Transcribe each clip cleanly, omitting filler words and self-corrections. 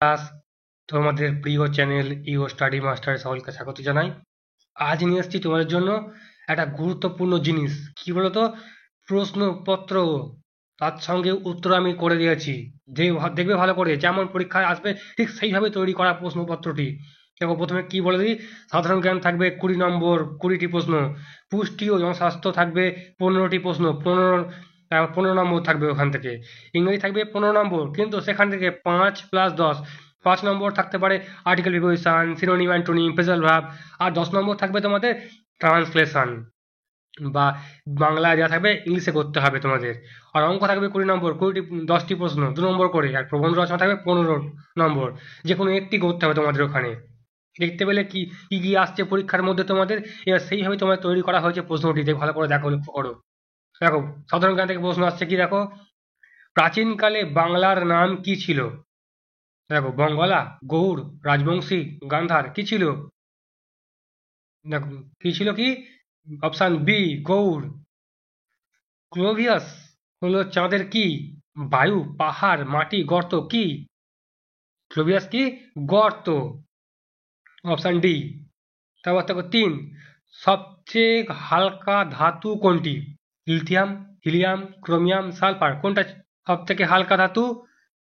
Class তোমাদের প্রিয় channel ইও স্টাডি মাস্টার সকলকে স্বাগত জানাই। আজ নিয়ে এসেছি তোমাদের জন্য একটা গুরুত্বপূর্ণ জিনিস, কি বলতো, প্রশ্নপত্র। তার সঙ্গে উত্তর আমি করে দিয়েছি। দেখবে ভালো করে, যেমন পরীক্ষায় আসবে ঠিক সেইভাবে তৈরি করা প্রশ্নপত্রটি। দেখো, প্রথমে কি বলে দিই। সাধারণ জ্ঞান থাকবে 20 নম্বর, 20টি প্রশ্ন। পুষ্টি ও জনস্বাস্থ্য থাকবে 15টি প্রশ্ন, 15 নম্বর থাকবে ওখান থেকে। ইংরেজি থাকবে 15 নম্বর, কিন্তু সেখান থেকে 5+10, 5 নম্বর থাকতে পারে article preposition, synonym antonym, phrasal verb. আর 10 নম্বর থাকবে তোমাদের ট্রান্সলেশন, বা বাংলায় যা থাকবে ইংলিশে করতে হবে তোমাদের। আর অঙ্ক থাকবে 20 নম্বর, 10টি প্রশ্ন 2 নম্বর করে। আর প্রবন্ধ রচনা থাকবে 15 নম্বর, যে কোনো একটি করতে হবে তোমাদের ওখানে। দেখতে পেলে কি কি কি আসছে পরীক্ষার মধ্যে তোমাদের। এবার সেইভাবে তোমাদের তৈরি করা হয়েছে প্রশ্নটি, ভালো করে দেখো, লক্ষ্য করো। দেখো, সাধারণ জ্ঞান থেকে প্রশ্ন আসছে, কি দেখো, প্রাচীনকালে বাংলার নাম কি ছিল? দেখো, বঙ্গলা, গৌড়, রাজবংশী, গান্ধার, কি ছিল? দেখো, কি ছিল, কি? Option B, Gaur. ক্লোভিয়াস হলো চাঁদের কি? বায়ু, পাহাড়, মাটি, গর্ত, কি? ক্লোভিয়াস কি? গর্ত। Option D. তারপর দেখো 3, সবচেয়ে হালকা ধাতু কোনটি? লিথিয়াম, হিলিয়াম, ক্রোমিয়াম, সালফার, কোনটা সব থেকে হালকা ধাতু?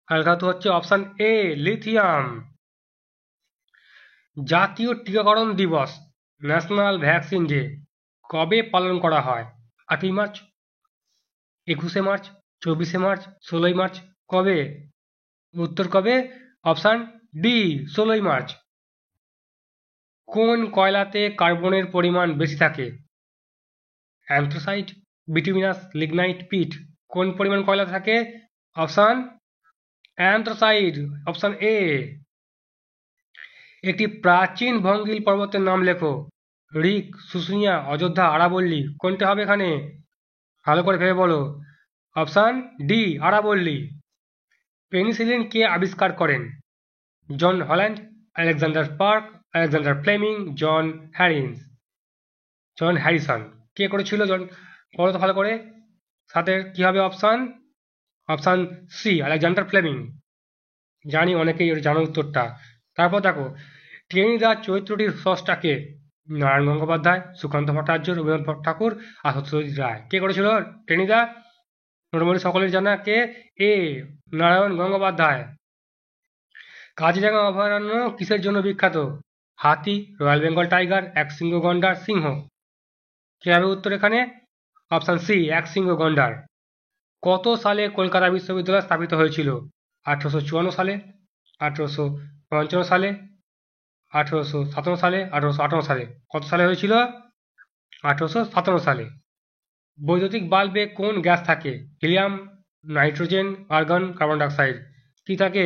হালকা ধাতু হচ্ছে অপশন এ, লিথিয়াম। জাতীয় টিকাকরণ দিবস, ন্যাশনাল ভ্যাকসিন ডে, কবে পালন করা হয়? 8ই মার্চ, 21শে মার্চ, 24শে মার্চ, 16ই মার্চ, কবে? উত্তর কবে? অপশন ডি, 16ই মার্চ। কোন কয়লাতে কার্বনের পরিমাণ বেশি থাকে? অ্যান্থ্রাসাইট, বিটুমিনাস, লিগনাইট, পিট, কোন পরিমাণ কয়লা থাকে? Option anthracite, option A. একটি প্রাচীন ভঙ্গিল পর্বতের নাম লেখো। ঋক, শুশুনিয়া, অযোধ্যা, আরাবল্লী, কোনটা হবে এখানে? ভালো করে ভেবে বলো। অপশন ডি, আরাবল্লী। পেনিসিলিন কে আবিষ্কার করেন? John Holland, Alexander Park, Alexander Fleming, John Harrison. কে করেছিল? বলো তো ভালো করে। সাথে কি হবে option? Option C, Alexander Fleming. জানি অনেকেই জানো উত্তরটা। তারপর দেখো, টেনিদা চরিত্রটির স্রষ্টা কে? নারায়ণ গঙ্গোপাধ্যায়, সুকান্ত ভট্টাচার্য, রবীন্দ্রনাথ ঠাকুর আর সত্যজিৎ রায়। কে করেছিল টেনিদা? মোটামুটি সকলের জানা, কে? এ, নারায়ণ গঙ্গোপাধ্যায়। কাজিরাঙা অভয়ারণ্য কিসের জন্য বিখ্যাত? হাতি, রয়্যাল বেঙ্গল টাইগার, একশৃঙ্গ গন্ডার, সিংহ। কি হবে উত্তর এখানে? অপশন সি, একশৃঙ্গ গন্ডার। কত সালে কলকাতা বিশ্ববিদ্যালয় স্থাপিত হয়েছিল? 1854 সালে, 1855 সালে, 1857 সালে, 1858 সালে। কত সালে হয়েছিল? 1857 সালে। বৈদ্যুতিক বাল্বে কোন গ্যাস থাকে? Helium, nitrogen, argon, carbon dioxide. কি থাকে?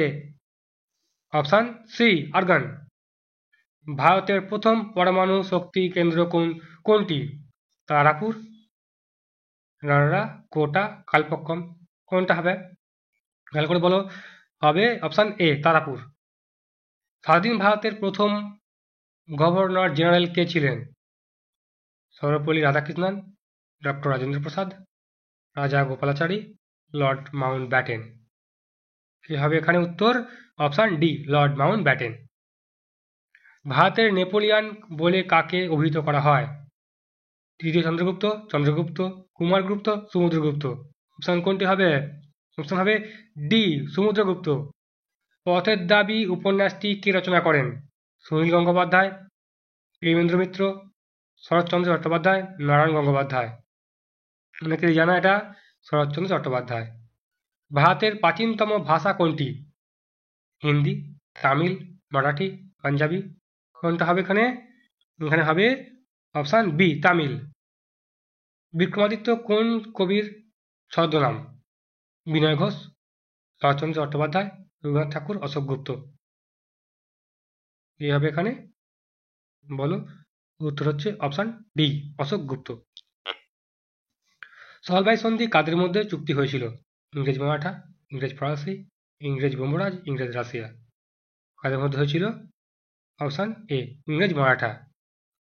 Option C, argon. ভারতের প্রথম পরমাণু শক্তি কেন্দ্র কোনটি? তারাপুর, রারা, কোটা, কালপক্কম, কোনটা হবে? ভালো করে বলো। হবে অপশন এ, তারাপুর। স্বাধীন ভারতের প্রথম গভর্নর জেনারেল কে ছিলেন? সর্বপল্লী রাধাকৃষ্ণন, ডক্টর রাজেন্দ্র প্রসাদ, রাজা গোপালাচারী, লর্ড মাউন্ট ব্যাটেন। কি হবে এখানে উত্তর? Option D, Lord Mount Batten. ভারতের নেপোলিয়ান বলে কাকে অভিহিত করা হয়? তৃতীয় চন্দ্রগুপ্ত, চন্দ্রগুপ্ত, কুমারগুপ্ত, সমুদ্রগুপ্ত। অপশন কোনটি হবে? অপশন হবে ডি, সমুদ্রগুপ্ত। পথের দাবি উপন্যাসটি কে রচনা করেন? সুনীল গঙ্গোপাধ্যায়, প্রেমেন্দ্র মিত্র, শরৎচন্দ্র চট্টোপাধ্যায়, নারায়ণ গঙ্গোপাধ্যায়। অনেকেরই জানা এটা, শরৎচন্দ্র চট্টোপাধ্যায়। ভারতের প্রাচীনতম ভাষা কোনটি? হিন্দি, তামিল, মারাঠি, পাঞ্জাবি, কোনটা হবে এখানে? এখানে হবে অপশন বি, তামিল। বিক্রমাদিত্য কোন কবির ছদ্মনাম? বিনয় ঘোষ, শরৎচন্দ্র চট্টোপাধ্যায়, রবীন্দ্রনাথ ঠাকুর, অশোক গুপ্ত। এই হবে এখানে, বলো। উত্তর হচ্ছে অপশন ডি, অশোক গুপ্ত। সলভাই সন্ধি কাদের মধ্যে চুক্তি হয়েছিল? ইংরেজ মারাঠা, ইংরেজ ফরাসি, ইংরেজ ব্রহ্মরাজ, ইংরেজ রাশিয়া। কাদের মধ্যে হয়েছিল? অপশন এ, ইংরেজ মারাঠা।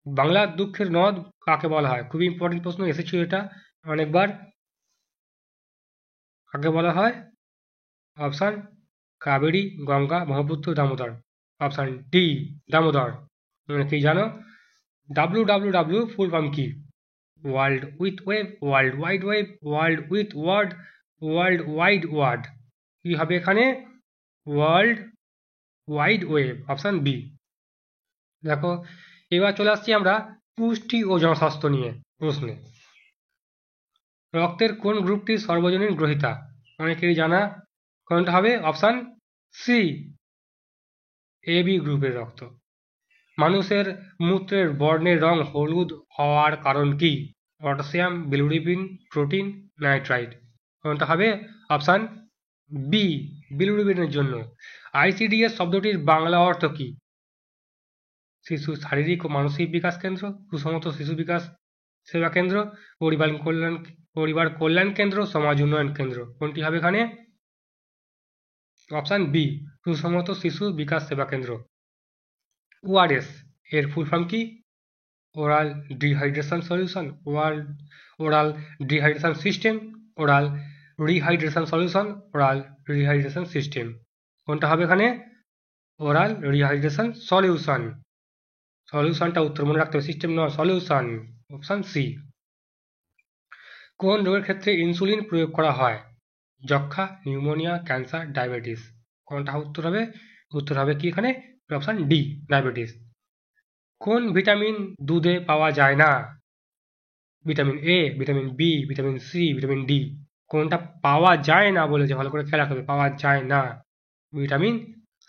বাংলার দুঃখের নদ কাকে বলা হয়? খুবই ইম্পর্টেন্ট প্রশ্ন, এসেছিল এটা অনেকবার। কাকে বলা হয়? Option Kaveri, Ganga, Brahmaputra, Damodar. Option D Damodar. কি জানো? ডাব্লিউ ফুল ফর্ম কি? World with web, world wide web, world with word, world wide word. কি হবে এখানে? World wide web, option B. দেখো, এবার চলে আসছি আমরা পুষ্টি ও জনস্বাস্থ্য নিয়ে প্রশ্নে। রক্তের কোন গ্রুপটি সর্বজনীন গ্রহীতা? অনেকেরই জানা। কোনটা হবে? অপশন সি এ বি গ্রুপের রক্ত। মানুষের মূত্রের বর্ণের রং হলুদ হওয়ার কারণ কি? Potassium, bilirubin, protein, nitrite. কোনটা হবে? অপশন বি বিলিরুবিনের জন্য। আইসিডিএস শব্দটির বাংলা অর্থ কি? শিশু শারীরিক ও মানসিক বিকাশ কেন্দ্র, সুষমত শিশু বিকাশ সেবা কেন্দ্র, পরিবার কল্যাণ কেন্দ্র, সমাজ উন্নয়ন কেন্দ্র। কোনটি হবে এখানে? অপশন বি সুষমত শিশু বিকাশ সেবা কেন্দ্র। ওআরএস এর ফুল ফর্ম কি? Oral dehydration solution, oral dehydration system, oral rehydration solution, oral rehydration system. কোনটা হবে এখানে? Oral rehydration solution. সলিউশনটা উত্তর মনে রাখতে হবে, সিস্টেম নয়, সলিউশন। Option C. কোন রোগের ক্ষেত্রে ইনসুলিন প্রয়োগ করা হয়? যক্ষা, নিউমোনিয়া, ক্যান্সার, ডায়াবেটিস। কোনটা উত্তর হবে? উত্তর হবে কি এখানে? Option D diabetes. কোন ভিটামিন দুধে পাওয়া যায় না? Vitamin A, vitamin B, vitamin C, vitamin D. কোনটা পাওয়া যায় না বলেছে, ভালো করে খেয়াল রাখতে হবে, পাওয়া যায় না। ভিটামিন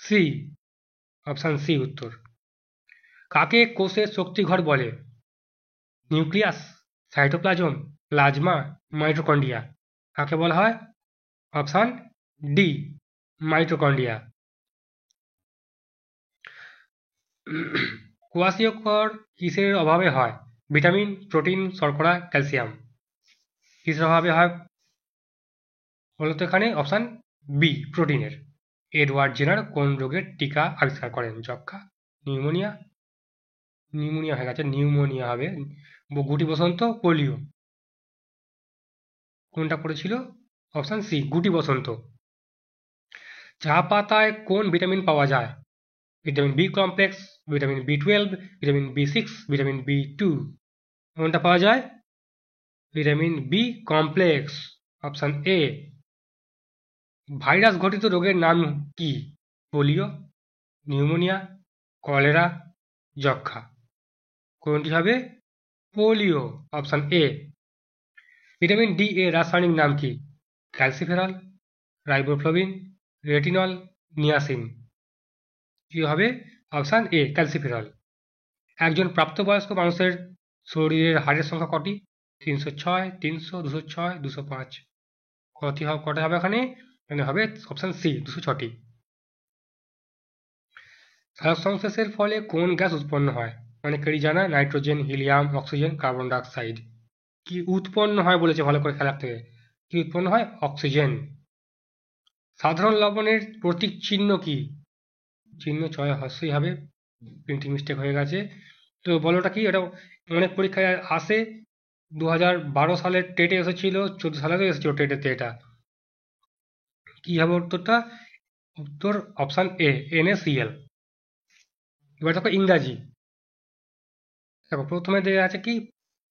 সি, অপশন সি উত্তর। কাকে কোষের শক্তিঘর বলে? Nucleus, cytoplasm, plasma, mitochondria. কাকে বলা হয়? Option D mitochondria. কোয়াশিয়কর কিসের অভাবে হয়? ভিটামিন, প্রোটিন, শর্করা, ক্যালসিয়াম। কিসের অভাবে হয় বলতো এখানে? অপশন বি প্রোটিনের। এডওয়ার্ড জেনার কোন রোগের টিকা আবিষ্কার করেন? যক্ষা, নিউমোনিয়া, নিউমোনিয়া হয়ে গেছে, নিউমোনিয়া হবে, গুটি বসন্ত, পোলিও। কোনটা পড়েছিল? অপশন সি গুটি বসন্ত। চা পাতায় কোন ভিটামিন পাওয়া যায়? ভিটামিন বি কমপ্লেক্স, ভিটামিন বি12, ভিটামিন বি6, ভিটামিন বি2। কোনটা পাওয়া যায়? Vitamin B complex, option A. Virus ঘটিত রোগের নাম কি? পোলিও, নিউমোনিয়া, কলেরা, যক্ষা। কোনটি হবে? Polio, option A. Vitamin D এর রাসায়নিক নাম কি? Calciferol, riboflavin, retinol, niacin. কি হবে? Option A calciferol. একজন প্রাপ্তবয়স্ক মানুষের শরীরের হাড়ের সংখ্যা কটি? 306, 300, 206, 205। কটা হবে এখানে? এখানে হবে অপশন সি 206টি। সালোক সংশ্লেষের ফলে কোন গ্যাস উৎপন্ন হয়? অনেকেরই জানা, nitrogen, helium, oxygen, carbon dioxide. কি উৎপন্ন হয় বলেছে, ভালো করে খেয়াল রাখতে হবে। কি উৎপন্ন হয়? অক্সিজেন। সাধারণ লবণের প্রতীক চিহ্ন কি? চিহ্ন ছয় হস্যই হবে, প্রিন্টিং মিস্টেক হয়ে গেছে। তো বলোটা কি? এটা অনেক পরীক্ষায় আসে, 2012 সালের টেটে এসেছিল, 14 সালেও এসেছিল টেটেতে এটা। কি হবে উত্তরটা? উত্তর অপশন এ NaCl। এবার দেখো ইংরাজি। দেখো প্রথমে দেওয়া আছে কি?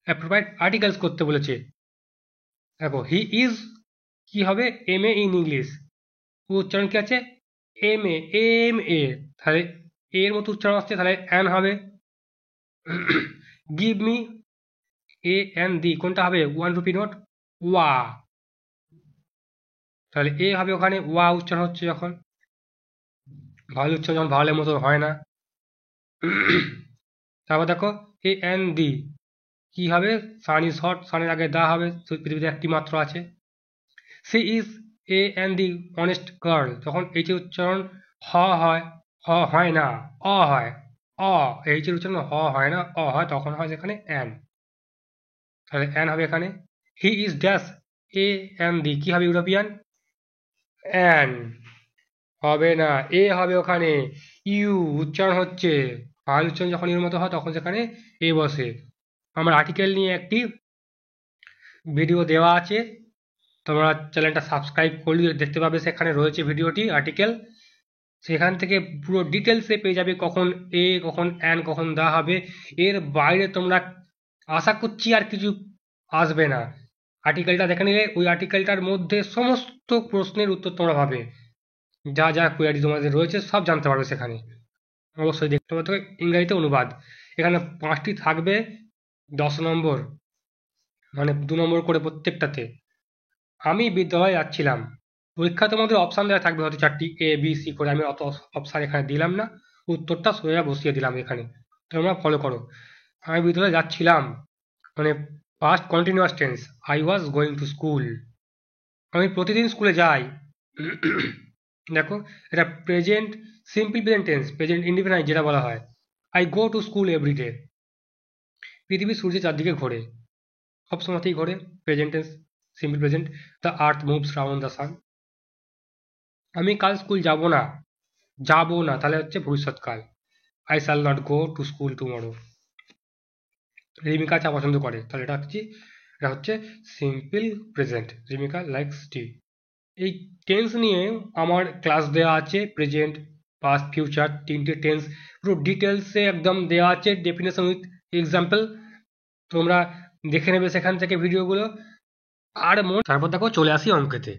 অ্যাপ্রোপ্রিয়েট আর্টিকেলস করতে বলেছে। দেখো হি ইজ কি হবে? MA in English. উচ্চারণ কি আছে? MA, MA। তাহলে এর মতো উচ্চারণ আসছে, তাহলে অ্যান হবে। গিভ মি AND, কোনটা হবে? 1 রুপি নোট, ওয়া। তাহলে এ হবে ওখানে, ওয়া উচ্চারণ হচ্ছে যখন। ভালো উচ্চারণ যখন ভাওয়ালের মতো হয় না। তারপর দেখো AND কি হবে? সান ইজ হট, সানের আগে দা হবে, পৃথিবীতে একটি মাত্র আছে। She is AND honest girl, তখন এইচের উচ্চারণ হ হয়, হ হয় না, অ হয়, অ। এইচের উচ্চারণ হ হয় না, অ হয়, তখন হয় যেখানে অ্যান। তাহলে অ্যান হবে এখানে। হি ইজ ড্যাশ AND কি হবে? ইউরোপিয়ান, অ্যান হবে না, এ হবে ওখানে, ইউ উচ্চারণ হচ্ছে। ফাইল উচ্চারণ যখন এর মতো হয় তখন সেখানে এ বসে। আমার আর্টিকেল নিয়ে একটি ভিডিও দেওয়া আছে, তোমরা চ্যানেলটা সাবস্ক্রাইব করলে দেখতে পাবে সেখানে রয়েছে ভিডিওটি আর্টিকেল, সেখান থেকে পুরো ডিটেলসে পেয়ে যাবে কখন এ কখন অ্যান কখন দেওয়া হবে। এর বাইরে তোমরা আশা করছি আর কিছু আসবে না। আর্টিকেলটা দেখে নিলে ওই আর্টিকেলটার মধ্যে সমস্ত প্রশ্নের উত্তর তোমরা পাবে, যা যা কোয়ারি তোমাদের রয়েছে সব জানতে পারবে সেখানে। অবশ্যই দেখতে পাবে। ইংরাজিতে অনুবাদ এখানে 5টি থাকবে, 10 নম্বর, মানে 2 নম্বর করে প্রত্যেকটাতে। আমি বিদ্যালয়ে যাচ্ছিলাম, পরীক্ষা তোমাদের অপশান দেওয়া থাকবে হয়তো 4টি এ বি সি করে, আমি অত অপশান এখানে দিলাম না, উত্তরটা সোজা বসিয়ে দিলাম এখানে, তোমরা ফলো করো। আমি বিদ্যালয়ে যাচ্ছিলাম মানে past continuous tense, I was going to school, আমি প্রতিদিন স্কুলে যাই। দেখো এটা present simple present tense, present indefinite যেটা বলা হয়। I go to school every day, পৃথিবী সূর্যের চারদিকে ঘোরে, সব সময়তেই ঘোরে, present tense simple present. The earth moves round the sun, আমি কাল স্কুল যাব না, যাব না তাহলে হচ্ছে ভবিষ্যৎকাল, I shall not go to school tomorrow. Rimika চা পছন্দ করে, তাহলে এটা হচ্ছে সিম্পল প্রেজেন্ট, রিমিকা লাইকস টি। এই টেন্স নিয়ে আমার ক্লাস দেওয়া আছে, প্রেজেন্ট পাস্ট ফিউচার 3টে টেন্স পুরো ডিটেলসে একদম দেওয়া আছে, ডেফিনেশন উইথ এক্সাম্পল, তোমরা দেখে নেবে সেখান থেকে ভিডিওগুলো। আর তারপর দেখো চলে আসি অঙ্কেতে।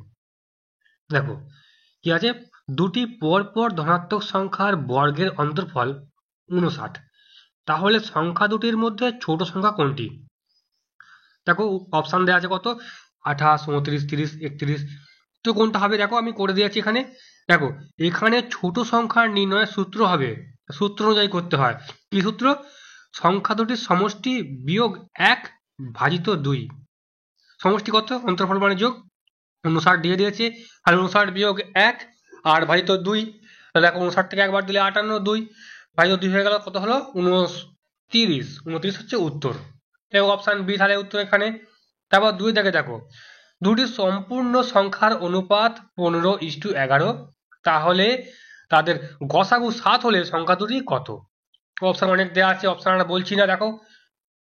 দেখো কি আছে, দুটি পরপর ধনাত্মক সংখ্যার বর্গের অন্তর্ফল 59, তাহলে সংখ্যা দুটির মধ্যে ছোট সংখ্যা কোনটি? দেখো অপশান দেওয়া আছে কত, 28, 29, 30, 31, তো কোনটা হবে দেখো আমি করে দিয়েছি এখানে। দেখো এখানে ছোট সংখ্যার নির্ণয়ের সূত্র হবে, সূত্র অনুযায়ী করতে হয়। কি সূত্র? সংখ্যা দুটির সমষ্টি বিয়োগ 1 ভাজিত 2, সমষ্টি কত? অন্তর্ফল মানে যোগ, 59 দিয়ে দিয়েছে, আর 59 বিয়োগ 1 আর ভাজিত 2, তাহলে দেখো 59 থেকে একবার দিলে 58, 2 ভাজিত 2 হয়ে গেল, কত হলো? 29, 29 হচ্ছে উত্তর। দেখো অপশান বি তাহলে উত্তর এখানে। তারপর 2 থেকে দেখো, দুটি সম্পূর্ণ সংখ্যার অনুপাত 15:11, তাহলে তাদের গসাগু 7 হলে সংখ্যা দুটি কত? অপশান অনেক দেওয়া আছে, অপশান আমরা বলছি না। দেখো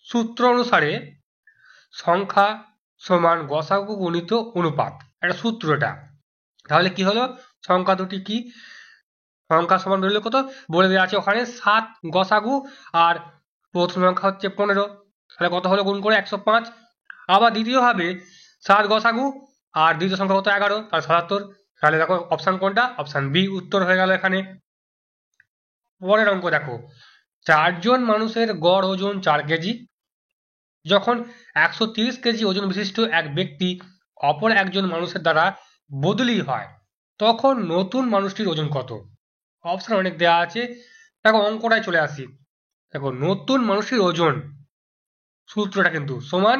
সূত্র অনুসারে সংখ্যা সমান গসাগু গুণিত অনুপাত, একটা সূত্র এটা। তাহলে কি হলো, সংখ্যা দুটি কি, সংখ্যা সমান বেরোলে কত বলে দেওয়া আছে ওখানে, 7 গসাগু, আর প্রথম সংখ্যা হচ্ছে 15, তাহলে কত হলো গুণ করে 105। আবার দ্বিতীয় ভাবে 7 গসাগু আর দ্বিতীয় সংখ্যা কত 11, তাহলে 77। তাহলে দেখো অপশান কোনটা? অপশান বি উত্তর হয়ে গেল এখানে। পরের অঙ্ক দেখো, 4 জন মানুষের গড় ওজন 4 কেজি, যখন 130 কেজি ওজন বিশিষ্ট এক ব্যক্তি অপর একজন মানুষের দ্বারা বদলি হয়, তখন নতুন মানুষটির ওজন কত? অপশন অনেক দেওয়া আছে, দেখো অঙ্কটায় চলে আসি। দেখো নতুন মানুষের ওজন সূত্রটা কিন্তু সমান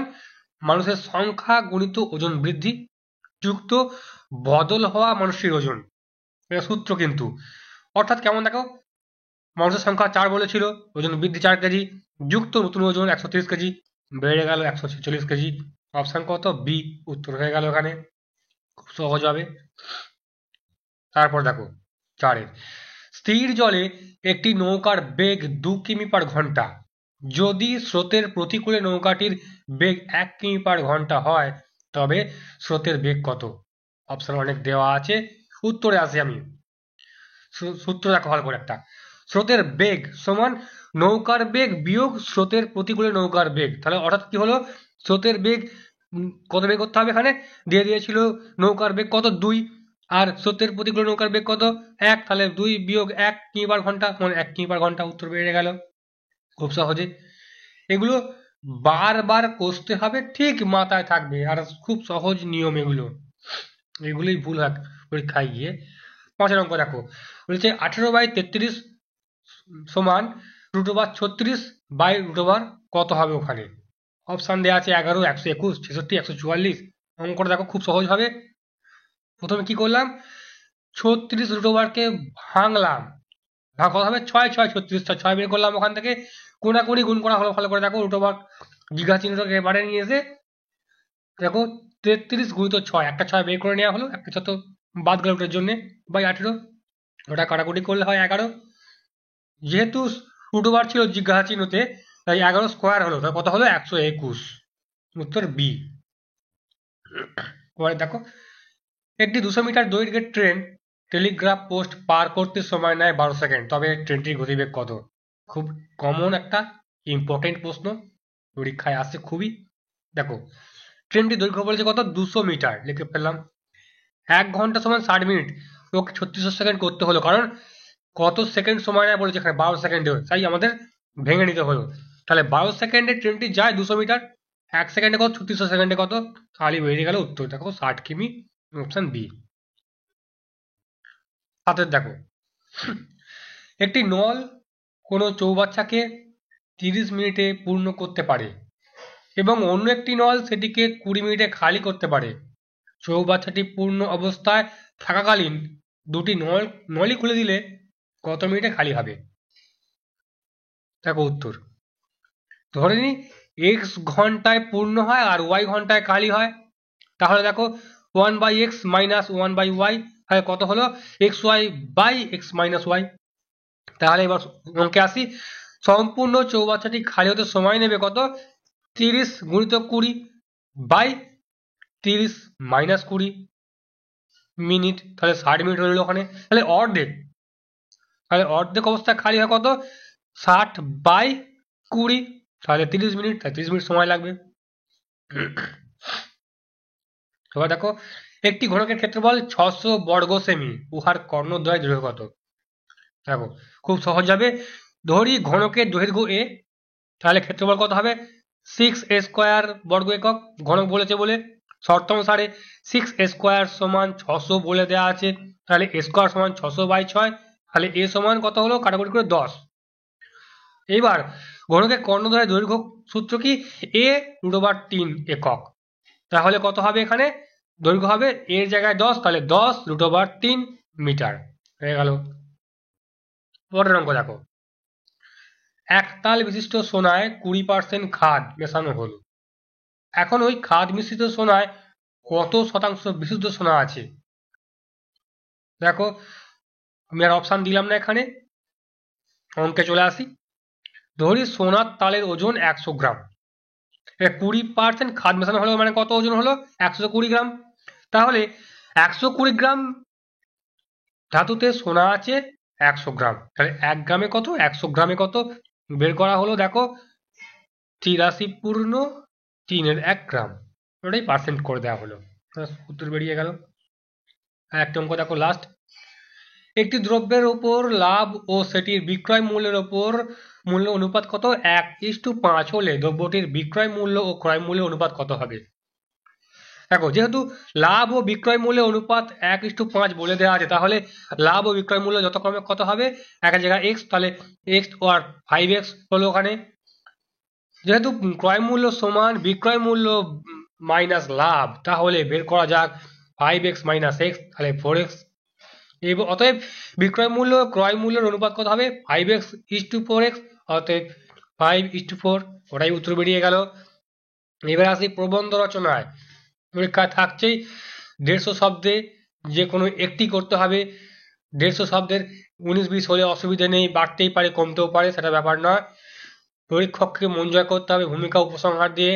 মানুষের সংখ্যা গুণিত ওজন বৃদ্ধি যুক্ত বদল হওয়া মানুষটির ওজন, এটা সূত্র কিন্তু। অর্থাৎ কেমন দেখো, মানুষের সংখ্যা 4 বলেছিল, ওজন বৃদ্ধি 4 কেজি, যুক্ত নতুন ওজন 130 কেজি, বেড়ে গেল 146 কেজি। অপশন কত? বি উত্তর হয়ে গেল এখানে, খুব সহজ হবে। তারপর দেখো 4 স্থির জলে একটি নৌকার বেগ 2 কিমি পার ঘন্টা, যদি স্রোতের প্রতিকূলে নৌকাটির বেগ 1 কিমি পার ঘন্টা হয়, তবে স্রোতের বেগ কত? অপশন অনেক দেওয়া আছে, উত্তরে আসি আমি। সূত্র দেখো ভালো করে একটা, স্রোতের বেগ সমান নৌকার বেগ বিয়োগ স্রোতের প্রতিকূলে নৌকার বেগ, তাহলে অর্থাৎ কি হলো, স্রোতের বেগ কত বের করতে হবে, এখানে দিয়ে দিয়েছিল নৌকার বেগ কত 2, আর স্রোতের প্রতিকূলে নৌকার বেগ কত 1, তাহলে 2 বিয়োগ 1 কিমি পার ঘন্টা, মানে 1 কিমি পার ঘন্টা, উত্তর বেড়ে গেল খুব সহজে। এগুলো বারবার কষতে হবে, ঠিক মাথায় থাকবে, আর খুব সহজ নিয়ম এগুলো, এগুলোই ভুল হয় পরীক্ষায় গিয়ে। 5 অঙ্ক দেখো, বলছে 18/33 সমান √36 বাই √, কত হবে ওখানে? অপশান দেওয়া আছে 11, 121, 66, 144। অঙ্কটা দেখো খুব সহজ হবে। প্রথমে কি করলাম, 36 √কে ভাঙলাম, ভাগ কত হবে 6, 6, 36, 6 বের করলাম ওখান থেকে, কোনাকুনি গুণ করা হলো, ভালো করে দেখো √, গিঘা চিহ্নটাকে এবারে নিয়ে এসে দেখো 33 গুণিত 6, একটা 6 বের করে নেওয়া হলো, একটা 6 তো বাদ গেল ওটার জন্য, বাই 18, ওটা কাটাকুটি করলে হয় 11। যেহেতু √, ছিল জিজ্ঞাসা চিহ্নতে, তাই 11 স্কোয়ার হলো, তাই কত হলো 121, উত্তর বি। এবারে দেখো, একটি 200 মিটার দৈর্ঘ্যের ট্রেন টেলিগ্রাফ পোস্ট পার করতে সময় নেয় 12 সেকেন্ড, তবে ট্রেনটির গতিবেগ কত? খুব কমন একটা ইম্পর্টেন্ট প্রশ্ন, পরীক্ষায় আসে খুবই। দেখো, ট্রেনটির দৈর্ঘ্য বলেছে কত, 200 মিটার, লিখে ফেললাম। 1 ঘন্টা সমান 60 মিনিট, ওকে 3600 সেকেন্ড করতে হলো, কারণ কত সেকেন্ড সময় নেয় বলেছে এখানে, 12 সেকেন্ডে, তাই আমাদের ভেঙে নিতে হলো। তাহলে 12 সেকেন্ডে ট্রেনটি যায় 200 মিটার, 1 সেকেন্ডে কত, 3600 সেকেন্ডে কত, খালি বেরিয়ে গেল উত্তর। দেখো 60 কিমি, অপশন বি। হাতের দেখো, একটি নল কোনো চৌবাচ্চাকে 30 মিনিটে পূর্ণ করতে পারে এবং অন্য একটি নল সেটিকে 20 মিনিটে খালি করতে পারে। চৌবাচ্চাটি পূর্ণ অবস্থায় থাকাকালীন দুটি নলই খুলে দিলে কত মিনিটে খালি হবে? দেখো উত্তর, ধরে নি এক্স ঘন্টায় পূর্ণ হয় আর ওয়াই ঘন্টায় খালি হয়, তাহলে দেখো 1/x মাইনাস 1/y, তাহলে কত হলো, xy/x-y। তাহলে এবার অঙ্কে আসি, সম্পূর্ণ চৌবাচ্চাটি খালি হতে সময় নেবে কত, 30 গুণিত 20 বাই 30 মাইনাস 20 মিনিট, তাহলে 60 মিনিট হলো ওখানে। তাহলে অর্ধেক অবস্থায় খালি হয় কত, 60/20, তাহলে 30 মিনিট, তাই 30 মিনিট সময় লাগবে। এবার দেখো, একটি ঘনকের ক্ষেত্রফল 600 বর্গ সেমি, উহার কর্ণদ্বয় দৈর্ঘ্য কত? দেখো খুব সহজ যাবে, ধরি ঘনকের দৈর্ঘ্য a, তাহলে ক্ষেত্রফল কত হবে, 6a² বর্গ একক, ঘনক বলেছে বলে শর্ত অনুসারে 6a² সমান 600 বলে দেওয়া আছে, তাহলে a² সমান 600/6, তাহলে a সমান কত হলো, কাটাকুটি করে 10। এইবার ঘনকের কর্ণদ্বয়ের দৈর্ঘ্য সূত্র কি, a√3 একক, তাহলে কত হবে, এখানে দৈর্ঘ্য হবে এর জায়গায় 10, তাহলে 10√3 মিটার হয়ে গেল। পরের অঙ্ক দেখো, একতাল বিশিষ্ট সোনায় 20% খাদ মেশানো হলো, এখন ওই খাদ মিশ্রিত সোনায় কত শতাংশ বিশুদ্ধ সোনা আছে? দেখো আমি আর অপশান দিলাম না, এখানে অঙ্কে চলে আসি। ধরি সোনার তালের ওজন 100 গ্রাম, 20% খাদ মেশানো হলো মানে কত ওজন হলো, 120 গ্রাম। তাহলে 120 গ্রাম ধাতুতে সোনা আছে 100 গ্রাম, তাহলে 1 গ্রামে কত, 100 গ্রামে কত বের করা হলো, দেখো 83.3 গ্রাম, ওটাই পার্সেন্ট করে দেওয়া হলো, উত্তর বেরিয়ে গেল। আর একটা অঙ্ক দেখো লাস্ট, একটি দ্রব্যের উপর লাভ ও সেটির বিক্রয় মূল্যের উপর মূল্য অনুপাত কত, 1:5 হলে দ্রব্যটির বিক্রয় মূল্য ও ক্রয় মূল্যের অনুপাত কত হবে? দেখো যেহেতু লাভ ও বিক্রয় মূল্যের অনুপাত 1:5 বলে দেওয়া আছে, তাহলে লাভ ও বিক্রয় মূল্য যথাক্রমে কত হবে, এক জায়গায় x, তাহলে x আর 5x হলো ওখানে। যেহেতু ক্রয় মূল্য সমান বিক্রয় মূল্য মাইনাস লাভ, তাহলে বের করা যাক 5x মাইনাস x, তাহলে 4x। অতএব বিক্রয় মূল্য ক্রয় মূল্যের অনুপাত কত হবে, 5x:4x, অতএব 5:4, ওটাই উত্তর বেরিয়ে গেল। এবার আসি প্রবন্ধ রচনায়, পরীক্ষায় থাকছেই 150 শব্দে যে কোনো একটি করতে হবে। 150 শব্দের 19-20 হলে অসুবিধা নেই, বাড়তেই পারে কমতেও পারে, সেটা ব্যাপার নয়, পরীক্ষককে মন জয় করতে হবে ভূমিকা উপসংহার দিয়ে।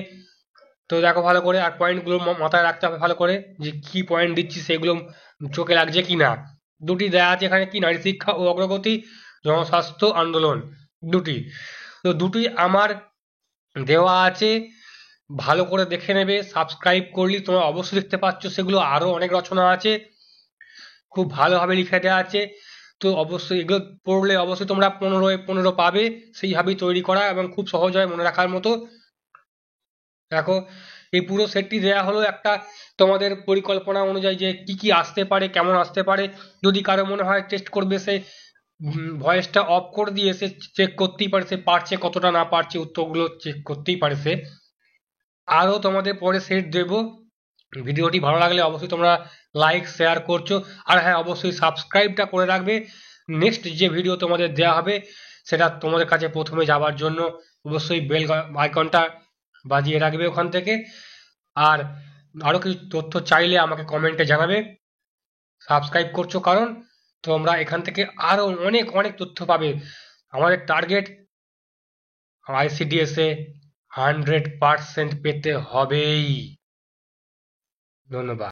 তো দেখো ভালো করে, আর পয়েন্টগুলো মাথায় রাখতে হবে ভালো করে, যে কি পয়েন্ট দিচ্ছি সেগুলো চোখে লাগছে কি না। দুটি দেয়া আছে এখানে, কি, নারী শিক্ষা ও অগ্রগতি, জনস্বাস্থ্য আন্দোলন, দুটি। তো দুটি আমার দেওয়া আছে, ভালো করে দেখে নেবে, সাবস্ক্রাইব করলে তোমরা অবশ্যই দেখতে পাচ্ছ, সেগুলো আরো অনেক রচনা আছে, খুব ভালোভাবে লিখে দেওয়া আছে। তো অবশ্যই এগুলো পড়লে অবশ্যই তোমরা 15-15 পাবে, সেইভাবেই তৈরি করা এবং খুব সহজ হয় মনে রাখার মতো। দেখো এই পুরো সেটটি দেয়া হলো একটা তোমাদের পরিকল্পনা অনুযায়ী, যে কি কি আসতে পারে, কেমন আসতে পারে। যদি কারো মনে হয় টেস্ট করবে, সে ভয়েসটা অফ করে দিয়ে সে চেক করতেই পারে, সে পারছে কতটা না পারছে, উত্তরগুলো চেক করতেই পারে সে। আরও তোমাদের পরে সেট দেব, ভিডিওটি ভালো লাগলে অবশ্যই তোমরা লাইক শেয়ার করছো, আর হ্যাঁ অবশ্যই সাবস্ক্রাইবটা করে রাখবে, নেক্সট যে ভিডিও তোমাদের দেওয়া হবে সেটা তোমাদের কাছে প্রথমে যাওয়ার জন্য অবশ্যই বেল আইকনটা বাজিয়ে রাখবে ওখান থেকে। আর আরও কিছু তথ্য চাইলে আমাকে কমেন্টে জানাবে। সাবস্ক্রাইব করছো কারণ তোমরা এখান থেকে আরও অনেক অনেক তথ্য পাবে। আমাদের টার্গেট ICDS এ 100% পেতে হবেই। ধন্যবাদ।